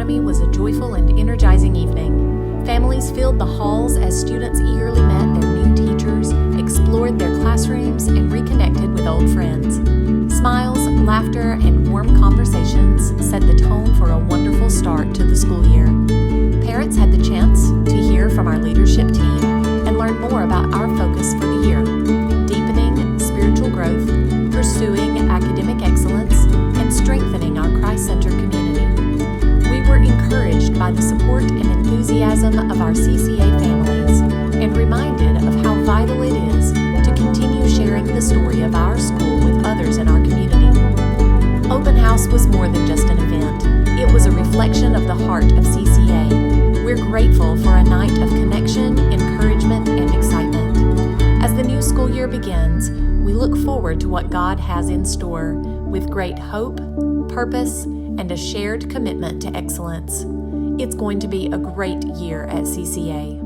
Academy was a joyful and energizing evening. Families filled the halls as students eagerly met their new teachers, explored their classrooms, and reconnected with old friends. Smiles, laughter, and warm conversations set the tone for a wonderful start to the school year. Parents had the chance to hear from our leadership team and learn more about our focus for the year: deepening spiritual growth, pursuing academic excellence, and strengthening our Christ-centered community. We were encouraged by the support and enthusiasm of our CCA families and reminded of how vital it is to continue sharing the story of our school with others in our community. Open House was more than just an event. It was a reflection of the heart of CCA. We're grateful for a night of connection, encouragement, and excitement. As the new school year begins, we look forward to what God has in store with great hope, purpose, and a shared commitment to excellence. It's going to be a great year at CCA.